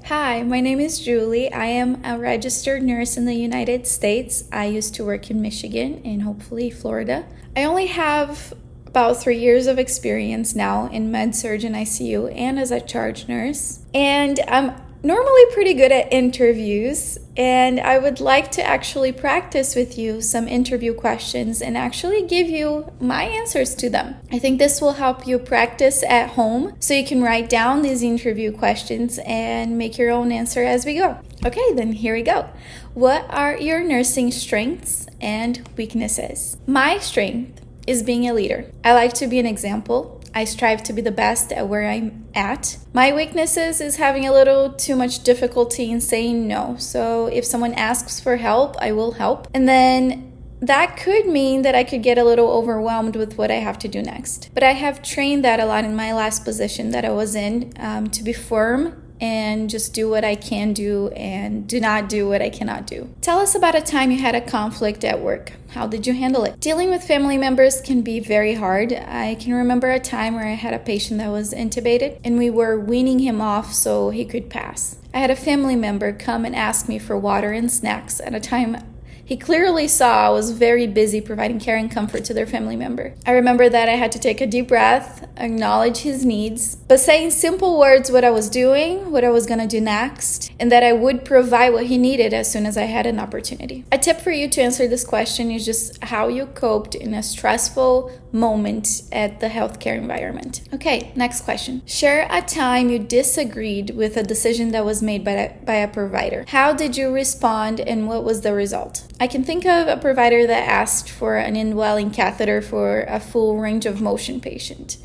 Hi, my name is Julie. I am a registered nurse in the United States. I used to work in Michigan and hopefully Florida. I only have about 3 years of experience now in med-surg and ICU and as a charge nurse. And I'm normally pretty good at interviews, and I would like to actually practice with you some interview questions and actually give you my answers to them. I think this will help you practice at home so you can write down these interview questions and make your own answer as we go. Okay, then here we go. What are your nursing strengths and weaknesses? My strength is being a leader. I like to be an example. I strive to be the best at where I'm at. My weaknesses is having a little too much difficulty in saying no. So if someone asks for help, I will help. And then that could mean that I could get a little overwhelmed with what I have to do next. But I have trained that a lot in my last position that I was in, to be firm and just do what I can do and do not do what I cannot do. Tell us about a time you had a conflict at work. How did you handle it? Dealing with family members can be very hard. I can remember a time where I had a patient that was intubated and we were weaning him off so he could pass. I had a family member come and ask me for water and snacks at a time he clearly saw I was very busy providing care and comfort to their family member. I remember that I had to take a deep breath, acknowledge his needs, but say in simple words what I was doing, what I was going to do next, and that I would provide what he needed as soon as I had an opportunity. A tip for you to answer this question is just how you coped in a stressful moment at the healthcare environment. Okay, next question. Share a time you disagreed with a decision that was made by a provider. How did you respond and what was the result? I can think of a provider that asked for an indwelling catheter for a full range of motion patient.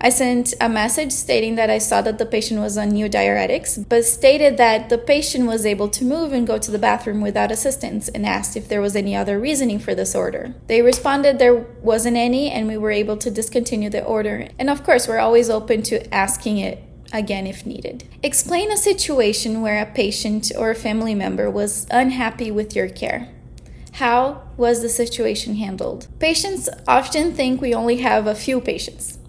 I sent a message stating that I saw that the patient was on new diuretics, but stated that the patient was able to move and go to the bathroom without assistance and asked if there was any other reasoning for this order. They responded there wasn't any and we were able to discontinue the order. And of course, we're always open to asking it again if needed. Explain a situation where a patient or a family member was unhappy with your care. How was the situation handled? Patients often think we only have a few patients.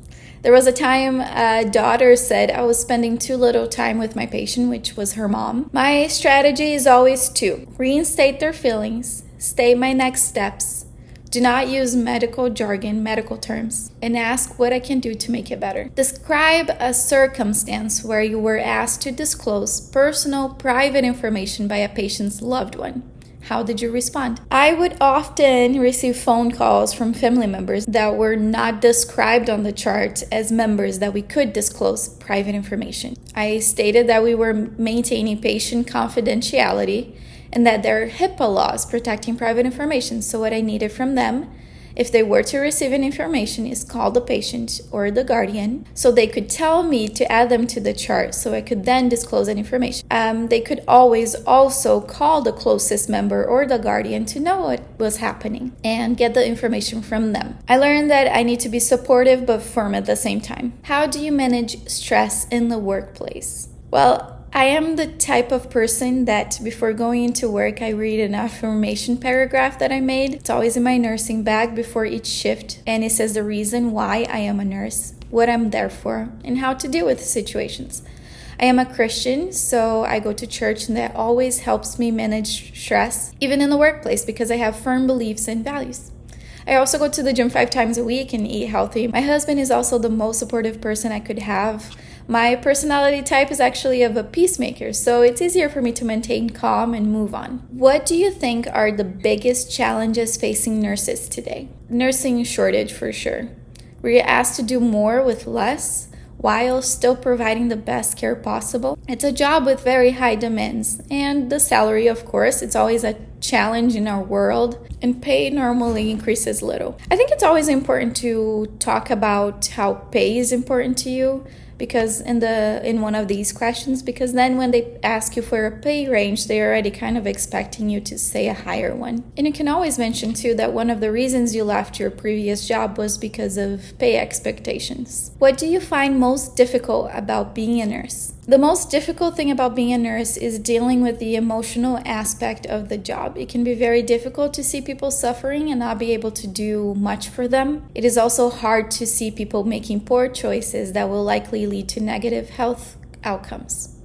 There was a time a daughter said I was spending too little time with my patient, which was her mom. My strategy is always to reinstate their feelings, state my next steps, do not use medical jargon, medical terms, and ask what I can do to make it better. Describe a circumstance where you were asked to disclose personal, private information by a patient's loved one. How did you respond? I would often receive phone calls from family members that were not described on the chart as members that we could disclose private information. I stated that we were maintaining patient confidentiality and that there are HIPAA laws protecting private information. So what I needed from them, if they were to receive an information, is call the patient or the guardian so they could tell me to add them to the chart so I could then disclose that information. They could always also call the closest member or the guardian to know what was happening and get the information from them. I learned that I need to be supportive but firm at the same time. How do you manage stress in the workplace? Well, I am the type of person that before going into work, I read an affirmation paragraph that I made. It's always in my nursing bag before each shift, and it says the reason why I am a nurse, what I'm there for, and how to deal with situations. I am a Christian, so I go to church, and that always helps me manage stress, even in the workplace, because I have firm beliefs and values. I also go to the gym 5 times a week and eat healthy. My husband is also the most supportive person I could have. My personality type is actually of a peacemaker, so it's easier for me to maintain calm and move on. What do you think are the biggest challenges facing nurses today? Nursing shortage for sure. We're asked to do more with less while still providing the best care possible. It's a job with very high demands, and the salary, of course, it's always a challenge in our world, and pay normally increases little. I think it's always important to talk about how pay is important to you, because in one of these questions, because then when they ask you for a pay range, they're already kind of expecting you to say a higher one. And you can always mention too that one of the reasons you left your previous job was because of pay expectations. What do you find most difficult about being a nurse? The most difficult thing about being a nurse is dealing with the emotional aspect of the job. It can be very difficult to see people suffering and not be able to do much for them. It is also hard to see people making poor choices that will likely lead to negative health outcomes.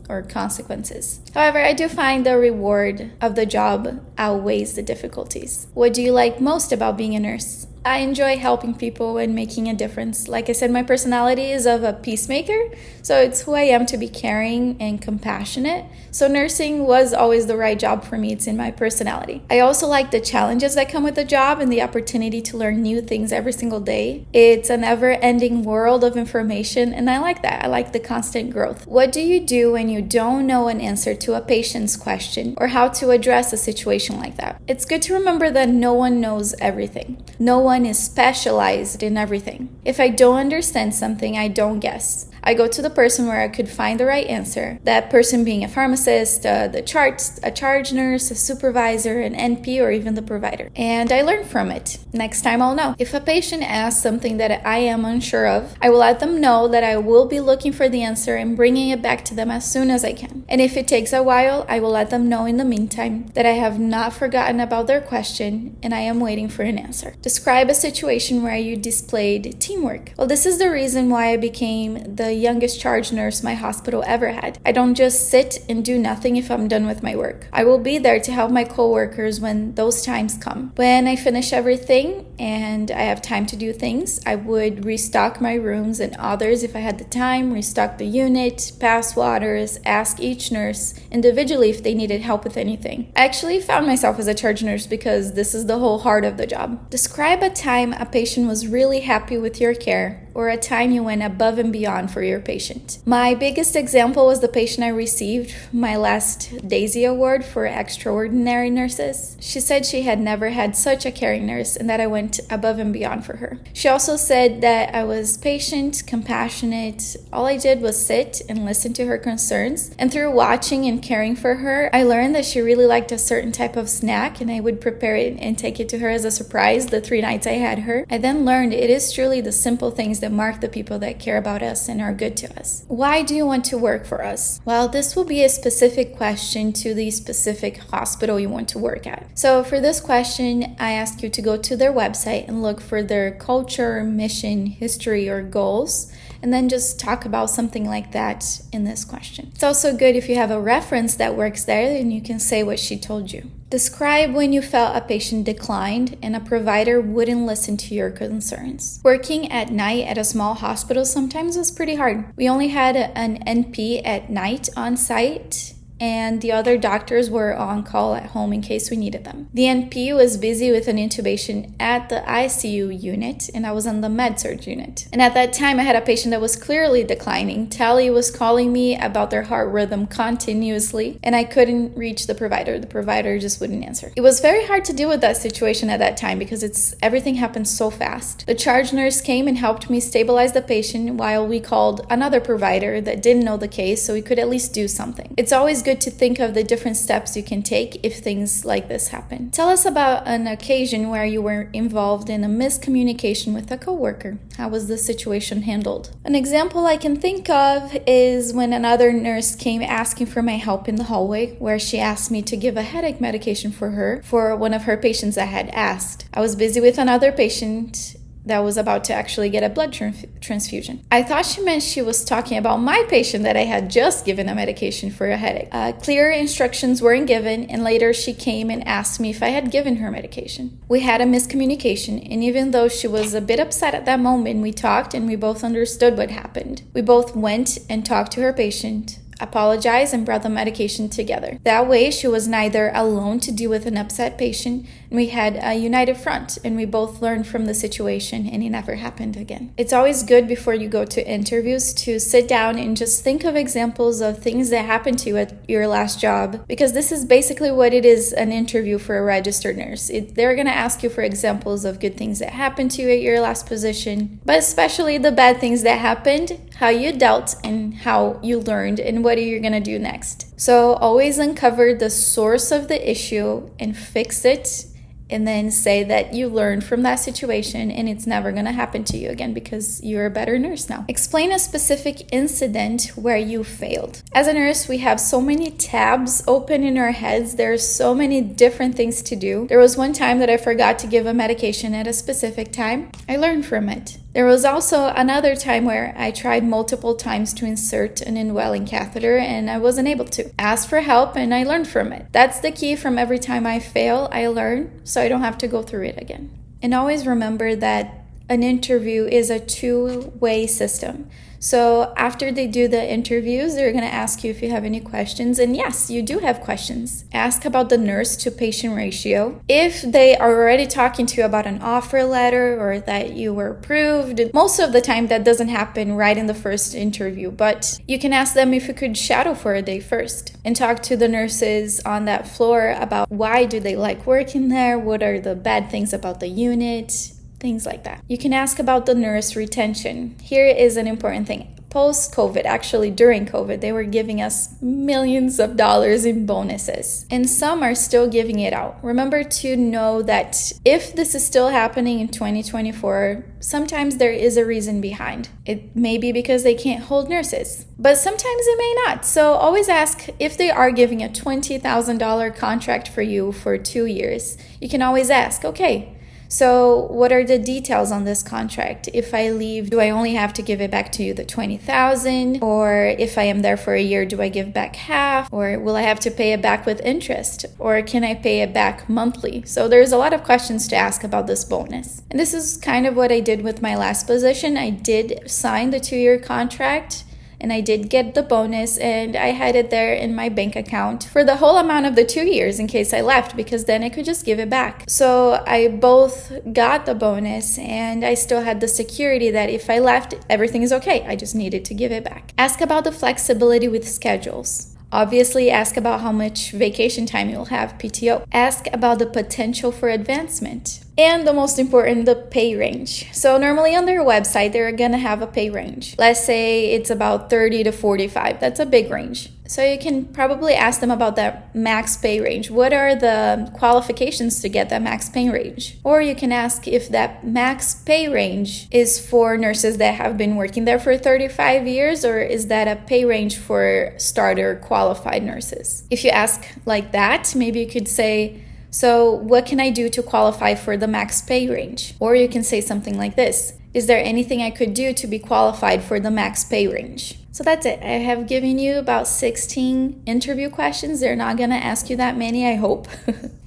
or consequences. However, I do find the reward of the job outweighs the difficulties. What do you like most about being a nurse? I enjoy helping people and making a difference. Like I said, my personality is of a peacemaker, so it's who I am to be caring and compassionate. So nursing was always the right job for me. It's in my personality. I also like the challenges that come with the job and the opportunity to learn new things every single day. It's a never-ending world of information, and I like that. I like the constant growth. What do you do when you don't know an answer to a patient's question or how to address a situation like that? It's good to remember that no one knows everything. No one is specialized in everything. If I don't understand something, I don't guess. I go to the person where I could find the right answer. That person being a pharmacist, a charge nurse, a supervisor, an NP, or even the provider. And I learn from it. Next time I'll know. If a patient asks something that I am unsure of, I will let them know that I will be looking for the answer and bringing it back to them as soon as I can. And if it takes a while, I will let them know in the meantime that I have not forgotten about their question and I am waiting for an answer. Describe a situation where you displayed teamwork. Well, this is the reason why I became the youngest charge nurse my hospital ever had. I don't just sit and do nothing if I'm done with my work. I will be there to help my coworkers when those times come. When I finish everything and I have time to do things, I would restock my rooms and others if I had the time, restock the unit, pass waters, ask each nurse individually if they needed help with anything. I actually found myself as a charge nurse because this is the whole heart of the job. Describe a time a patient was really happy with your care or a time you went above and beyond for your patient. My biggest example was the patient I received my last Daisy Award for Extraordinary Nurses. She said she had never had such a caring nurse and that I went above and beyond for her. She also said that I was patient, compassionate. All I did was sit and listen to her concerns. And through watching and caring for her, I learned that she really liked a certain type of snack and I would prepare it and take it to her as a surprise the 3 nights I had her. I then learned it is truly the simple things that mark the people that care about us and are good to us. Why do you want to work for us? Well, this will be a specific question to the specific hospital you want to work at. So for this question, I ask you to go to their website and look for their culture, mission, history, or goals, and then just talk about something like that in this question. It's also good if you have a reference that works there and you can say what she told you. Describe when you felt a patient declined and a provider wouldn't listen to your concerns. Working at night at a small hospital sometimes was pretty hard. We only had an NP at night on site, and the other doctors were on call at home in case we needed them. The NP was busy with an intubation at the ICU unit, and I was on the med-surg unit. And at that time, I had a patient that was clearly declining. Tele was calling me about their heart rhythm continuously, and I couldn't reach the provider. The provider just wouldn't answer. It was very hard to deal with that situation at that time because everything happened so fast. The charge nurse came and helped me stabilize the patient while we called another provider that didn't know the case so we could at least do something. It's always good to think of the different steps you can take if things like this happen. Tell us about an occasion where you were involved in a miscommunication with a coworker. How was the situation handled? An example I can think of is when another nurse came asking for my help in the hallway, where she asked me to give a headache medication for her for one of her patients that had asked. I was busy with another patient that was about to actually get a blood transfusion. I thought she meant she was talking about my patient that I had just given a medication for a headache. Clear instructions weren't given, and later she came and asked me if I had given her medication. We had a miscommunication, and even though she was a bit upset at that moment, we talked and we both understood what happened. We both went and talked to her patient, apologized, and brought the medication together. That way, she was neither alone to deal with an upset patient, and we had a united front, and we both learned from the situation, and it never happened again. It's always good before you go to interviews to sit down and just think of examples of things that happened to you at your last job, because this is basically what it is, an interview for a registered nurse. They're going to ask you for examples of good things that happened to you at your last position, but especially the bad things that happened, how you dealt, and how you learned, and what are you going to do next. So always uncover the source of the issue and fix it, and then say that you learned from that situation and it's never going to happen to you again because you're a better nurse now. Explain a specific incident where you failed. As a nurse, we have so many tabs open in our heads. There's so many different things to do. There was one time that I forgot to give a medication at a specific time. I learned from it. There was also another time where I tried multiple times to insert an indwelling catheter and I wasn't able to. Ask for help and I learned from it. That's the key. From every time I fail, I learn so I don't have to go through it again. And always remember that an interview is a two-way system. So after they do the interviews, they're going to ask you if you have any questions. And yes, you do have questions. Ask about the nurse to patient ratio. If they are already talking to you about an offer letter or that you were approved, most of the time that doesn't happen right in the first interview. But you can ask them if you could shadow for a day first and talk to the nurses on that floor about why do they like working there? What are the bad things about the unit? Things like that. You can ask about the nurse retention. Here is an important thing. Post-COVID, actually during COVID, they were giving us millions of dollars in bonuses. And some are still giving it out. Remember to know that if this is still happening in 2024, sometimes there is a reason behind. It may be because they can't hold nurses, but sometimes it may not. So always ask if they are giving a $20,000 contract for you for 2 years. You can always ask, okay, so what are the details on this contract? If I leave, do I only have to give it back to you the $20,000? Or if I am there for a year, do I give back half? Or will I have to pay it back with interest? Or can I pay it back monthly? So there's a lot of questions to ask about this bonus. And this is kind of what I did with my last position. I did sign the 2-year contract and I did get the bonus and I had it there in my bank account for the whole amount of the 2 years in case I left, because then I could just give it back. So I both got the bonus and I still had the security that if I left, everything is okay. I just needed to give it back. Ask about the flexibility with schedules. Obviously, ask about how much vacation time you'll have, PTO. Ask about the potential for advancement. And the most important, the pay range. So normally on their website, they're gonna have a pay range. Let's say it's about 30 to 45. That's a big range. So you can probably ask them about that max pay range. What are the qualifications to get that max pay range? Or you can ask if that max pay range is for nurses that have been working there for 35 years, or is that a pay range for starter qualified nurses? If you ask like that, maybe you could say, so what can I do to qualify for the max pay range? Or you can say something like this. Is there anything I could do to be qualified for the max pay range? So that's it. I have given you about 16 interview questions. They're not going to ask you that many, I hope.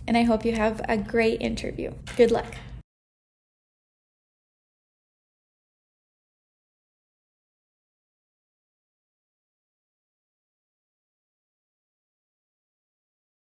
And I hope you have a great interview. Good luck.